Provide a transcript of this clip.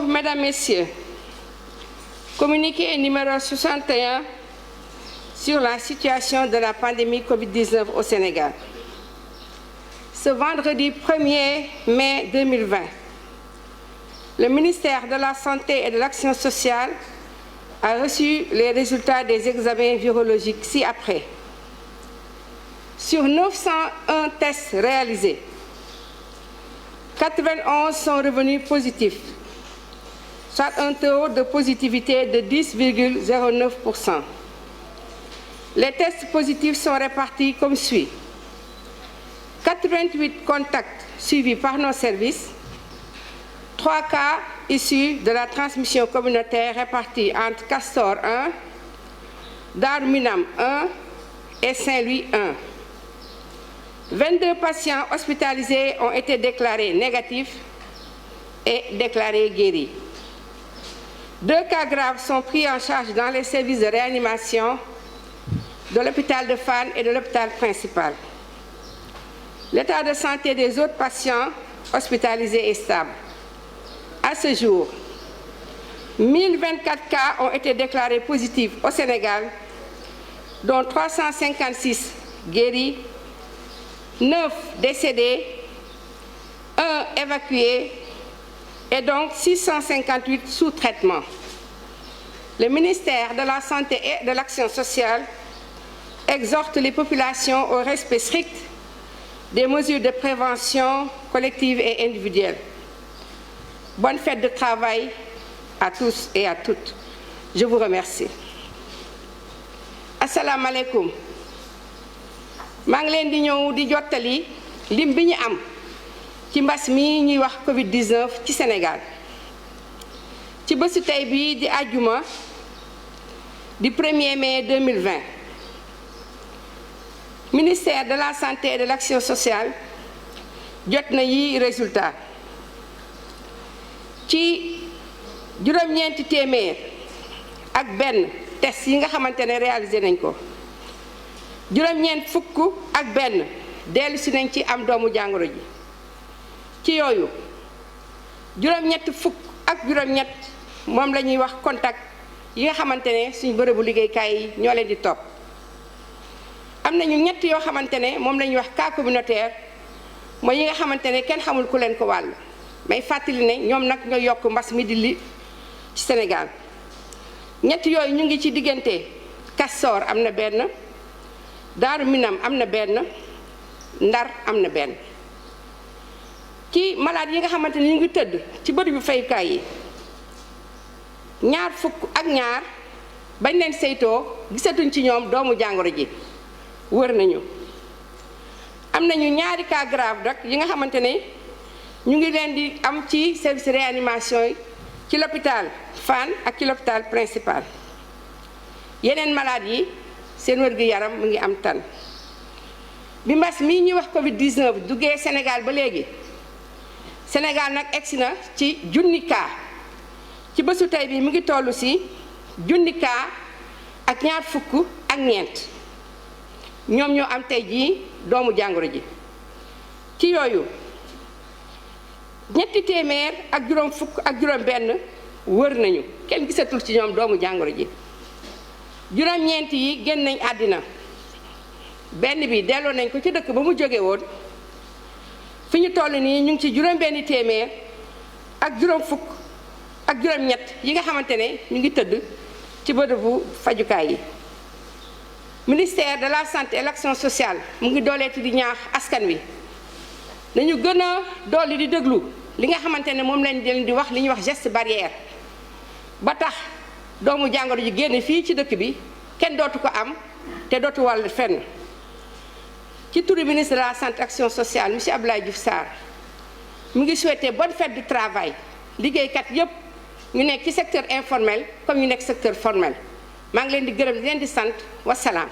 Mesdames, Messieurs. Communiqué numéro 61 sur la situation de la pandémie Covid-19 au Sénégal. Ce vendredi 1er mai 2020, le ministère de la Santé et de l'Action sociale a reçu les résultats des examens virologiques ci-après. Sur 901 tests réalisés, 91 sont revenus positifs, soit un taux de positivité de 10,09%. Les tests positifs sont répartis comme suit. 88 contacts suivis par nos services, 3 cas issus de la transmission communautaire répartis entre Castor 1, Darou Minam 1 et Saint-Louis 1. 22 patients hospitalisés ont été déclarés négatifs et déclarés guéris. 2 cas graves sont pris en charge dans les services de réanimation de l'hôpital de Fann et de l'hôpital principal. L'état de santé des autres patients hospitalisés est stable. À ce jour, 1024 cas ont été déclarés positifs au Sénégal, dont 356 guéris, 9 décédés, 1 évacué et donc 658 sous traitement. Le ministère de la Santé et de l'Action sociale exhorte les populations au respect strict des mesures de prévention collective et individuelle. Bonne fête de travail à tous et à toutes. Je vous remercie. Assalamu alaikum. maa ngi leen di ñëw di jottali lim bi ñu am ci mbas mi ñuy wax Covid-19 ci Sénégal ci bésu tey bii di àjjuma di 1er mai 2020 ministère de la santé et de l'action sociale jot na yi résultat ci juróom-ñeenti téeméer ak benn test yi nga xamante ne réalisé nañ ko juróom-ñeent fukk ak benn dellu si nañ ci am doomu jàngoro ji ci yooyu juróom-ñett fukk ak juróom-ñett moom la ñuy wax contact yi nga xamante ne suñu bërëbu liggéeykaay yi ñoo leen di topp am nañu ñett yoo xamante ne moom la ñuy wax cas communautaire mooy yi nga xamante ne kenn xamul ku leen ko wàll may fàttali ne ñoom nag ñoo yokk mbas mi di li ci Sénégal ñett yooyu ñu ngi ci diggante Castor am na benn Daaru Minam am na benn Ndar am na benn ci malade yi nga xamante ne ñu ngi tëdd ci bërëbu fayukaay yi ñaar fukk ak ñaar bañ leen saytoo gisatuñ ci ñoom doomu jàngoro ji wër nañu am nañu ñaari cas grave rek yi nga xamante ne ñu ngi leen di am ci service réanimation yi ci l'hôpital Fann ak ci l'hôpital principal yeneen malade yi seen wér-gu-yaram mu ngi am tan bi mbas mii ñuy wax Covid-19 duggee Sénégal ba léegi Sénégal nag egsi na ci 1000 cas ci bésu tey bi mu ngi toll ci 1000 cas ak ñaar fukk ak ñeent ñoom ñoo am tey jii doomu jàngoro ji ci yooyu ñetti téeméer ak juróom fukk ak juróom benn wër nañu kenn gisatul ci ñoom doomu jàngoro ji juróom-ñeent yi génn nañ àddina benn bi delloo nañ ko ci dëkk ba mu jóge woon fi ñu toll nii ñu ngi ci juróom-benn téeméer ak juróom fukk ak juróom-ñett yi nga xamante ne ñu ngi tëdd ci bërëbu fajukaay yi. Ministère de la santé et de l'action sociale mu ngi dooleeti di ñaax askan wi nañu gën a dolli di déglu li nga xamante ne moom lañ leen di wax li ñuy wax geste barrière ba tax doomu jàngoro ji génn fii ci dëkk bi kenn dootu ko am te dootu wàll fenn ci turu ministre de la santé et action sociale monsieur Abdoulaye Diouf Sarr mu ngi souhaité bonne fête du travail liggéeykat yépp ñu nekk ci secteur informel comme ñu nekk secteur formel maa ngi leen di gërëm di leen di sant wasalaam.